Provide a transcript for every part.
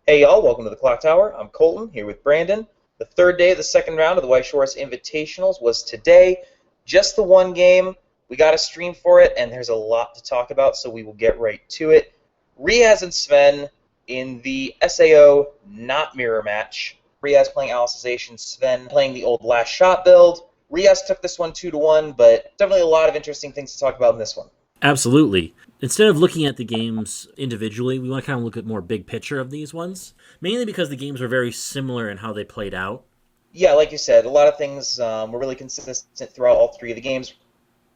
Hey y'all, welcome to the Clock Tower. I'm Colton, here with Brandon. The third day of the second round of the Weiss Schwarz Invitationals was today. Just the one game. We got a stream for it, and there's a lot to talk about, so we will get right to it. Riaz and Sven in the SAO not mirror match. Riaz playing Alicization, Sven playing the old last shot build. Riaz took this one 2-1, but definitely a lot of interesting things to talk about in this one. Absolutely. Instead of looking at the games individually, we want to kind of look at more big picture of these ones, mainly because the games were very similar in how they played out. Yeah, like you said, a lot of things were really consistent throughout all three of the games.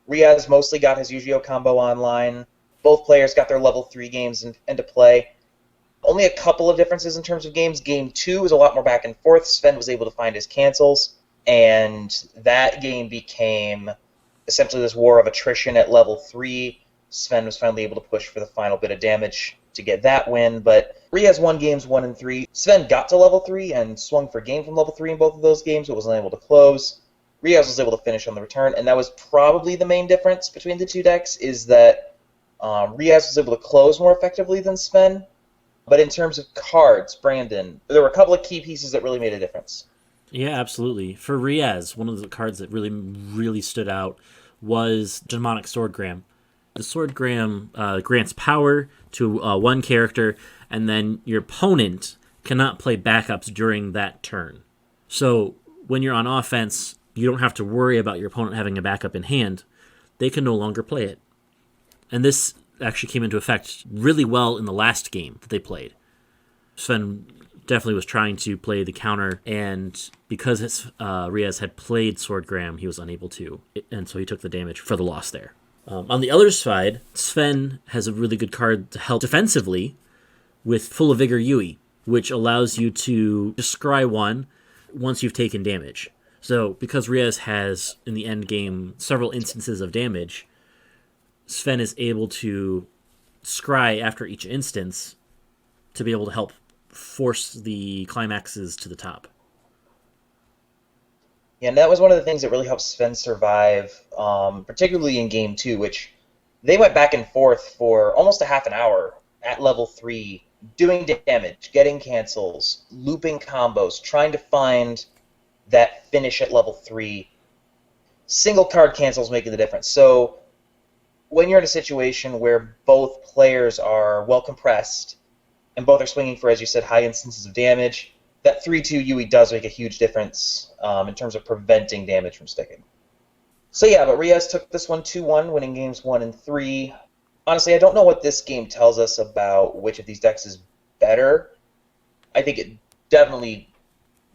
Riaz mostly got his Yu-Gi-Oh combo online. Both players got their level 3 games into play. Only a couple of differences in terms of games. Game 2 was a lot more back and forth. Sven was able to find his cancels, and that game became essentially this war of attrition at level 3. Sven was finally able to push for the final bit of damage to get that win, but Riaz won games 1 and 3. Sven got to level 3 and swung for game from level 3 in both of those games, but wasn't able to close. Riaz was able to finish on the return, and that was probably the main difference between the two decks, is that Riaz was able to close more effectively than Sven. But in terms of cards, Brandon, there were a couple of key pieces that really made a difference. Yeah, absolutely. For Riaz, one of the cards that really stood out was Demonic Swordgram. The Swordgram grants power to one character, and then your opponent cannot play backups during that turn. So when you're on offense, you don't have to worry about your opponent having a backup in hand. They can no longer play it. And this actually came into effect really well in the last game that they played. Sven definitely was trying to play the counter, and because Riaz had played Swordgram, he was unable to, and so he took the damage for the loss there. On the other side, Sven has a really good card to help defensively with Full of Vigor Yui, which allows you to just scry one once you've taken damage. So because Riaz has, in the end game, several instances of damage, Sven is able to scry after each instance to be able to help force the climaxes to the top. Yeah, and that was one of the things that really helped Sven survive, particularly in Game 2, which they went back and forth for almost a half an hour at level 3, doing damage, getting cancels, looping combos, trying to find that finish at level 3. Single card cancels making the difference. So when you're in a situation where both players are well compressed and both are swinging for, as you said, high instances of damage, that 3-2 Yui does make a huge difference in terms of preventing damage from sticking. So yeah, but Riaz took this one 2-1, winning games 1 and 3. Honestly, I don't know what this game tells us about which of these decks is better. I think it definitely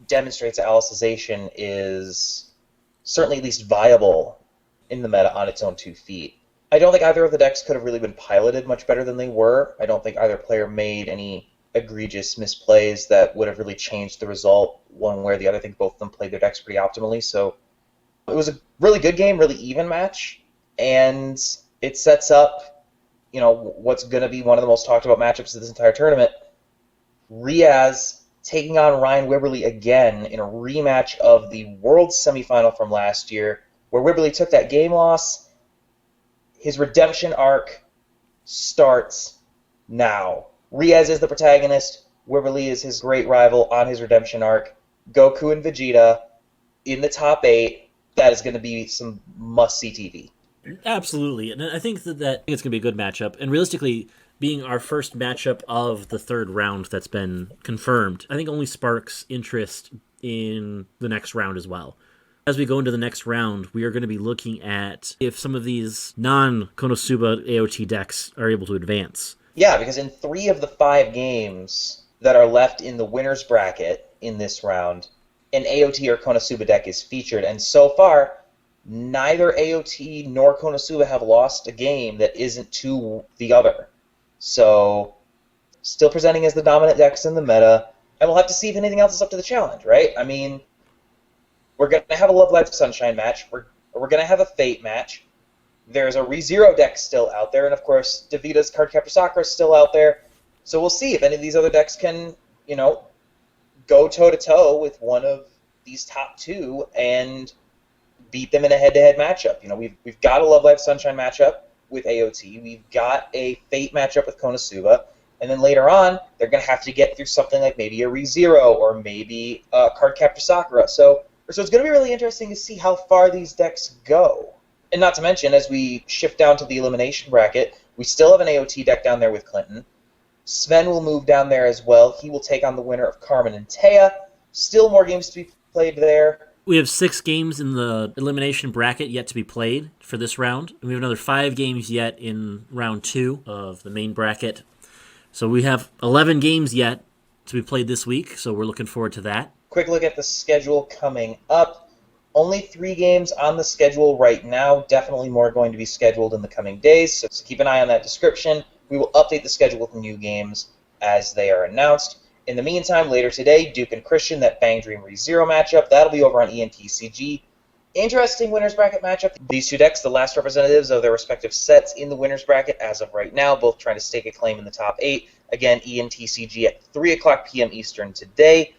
demonstrates that Alicization is certainly at least viable in the meta on its own 2 feet. I don't think either of the decks could have really been piloted much better than they were. I don't think either player made any egregious misplays that would have really changed the result one way or the other. I think both of them played their decks pretty optimally. So it was a really good game, really even match, and it sets up, what's going to be one of the most talked about matchups of this entire tournament. Riaz taking on Ryan Wibberley again in a rematch of the World semifinal from last year, where Wibberley took that game loss. His redemption arc starts now. Riaz is the protagonist. Wibberley is his great rival on his redemption arc. Goku and Vegeta in the top 8. That is going to be some must-see TV. Absolutely. And I think that it's going to be a good matchup. And realistically, being our first matchup of the third round that's been confirmed, I think only sparks interest in the next round as well. As we go into the next round, we are going to be looking at if some of these non-Konosuba AOT decks are able to advance. Yeah, because in 3 of the 5 games that are left in the winner's bracket in this round, an AOT or Konosuba deck is featured, and so far, neither AOT nor Konosuba have lost a game that isn't to the other. So, still presenting as the dominant decks in the meta, and we'll have to see if anything else is up to the challenge, right? I mean, we're going to have a Love Life Sunshine match, we're going to have a Fate match. There's a ReZero deck still out there, and of course, Davita's Cardcaptor Sakura is still out there. So we'll see if any of these other decks can, go toe-to-toe with one of these top 2 and beat them in a head-to-head matchup. We've got a Love Life Sunshine matchup with AOT. We've got a Fate matchup with Konosuba. And then later on, they're going to have to get through something like maybe a ReZero or maybe Cardcaptor Sakura. So it's going to be really interesting to see how far these decks go. And not to mention, as we shift down to the elimination bracket, we still have an AOT deck down there with Clinton. Sven will move down there as well. He will take on the winner of Carmen and Taya. Still more games to be played there. We have 6 games in the elimination bracket yet to be played for this round. And we have another 5 games yet in round 2 of the main bracket. So we have 11 games yet to be played this week, so we're looking forward to that. Quick look at the schedule coming up. Only 3 games on the schedule right now. Definitely more going to be scheduled in the coming days, so keep an eye on that description. We will update the schedule with new games as they are announced. In the meantime, later today, Duke and Christian, that Bang Dream ReZero matchup, that'll be over on ENTCG. Interesting winners bracket matchup. These 2 decks, the last representatives of their respective sets in the winners bracket as of right now, both trying to stake a claim in the top 8. Again, ENTCG at 3 o'clock p.m. Eastern today.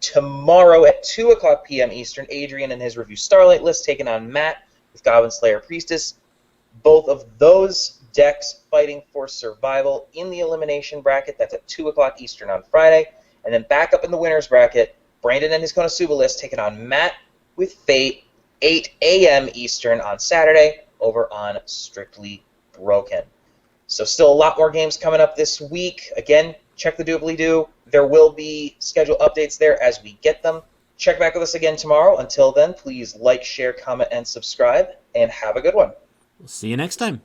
Tomorrow at 2 o'clock p.m. Eastern, Adrian and his Review Starlight list taking on Matt with Goblin Slayer Priestess. Both of those decks fighting for survival in the elimination bracket. That's at 2 o'clock Eastern on Friday. And then back up in the winners bracket, Brandon and his Konosuba list taking on Matt with Fate, 8 a.m. Eastern on Saturday over on Strictly Broken. So still a lot more games coming up this week. Again, check the doobly-doo. There will be schedule updates there as we get them. Check back with us again tomorrow. Until then, please like, share, comment, and subscribe, and have a good one. We'll see you next time.